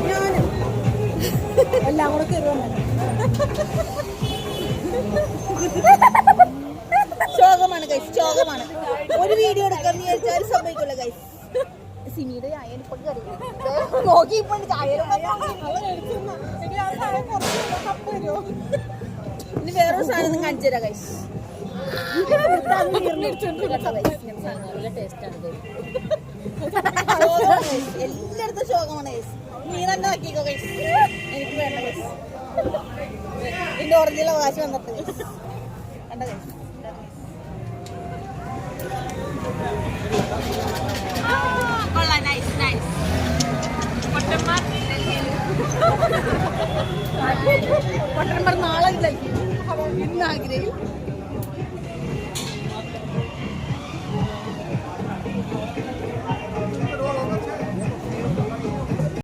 ഞാനും എല്ലാം കൂടെ കയറുവാൻ ശോകമാണ് ഗൈസ്, ശോകമാണ്. ഒരു വീഡിയോ എടുക്കാൻ വിചാരിച്ചാൽ സംഭവിക്കില്ല ഗൈസ്. സിമിയുടെ ചായ ഇപ്പൊ നോക്കി ഇപ്പൊ ഇനി വേറൊരു സാധനം കാണിച്ചു തരാം ഗൈസ്. എല്ലായിടത്തും ശോകമാണ് ഗൈസ്. നീ തന്നെ നോക്കിക്കോ ഗൈസ്, എനിക്ക് വേണ്ട ഗൈസ്. എന്റെ ഒറിജിനൽ അവകാശം വന്നിട്ട് ഗൈസ് കണ്ട ഗൈസ്. പൊട്ടന്മാർ നാളെ ഇന്ന് ആഗ്രഹം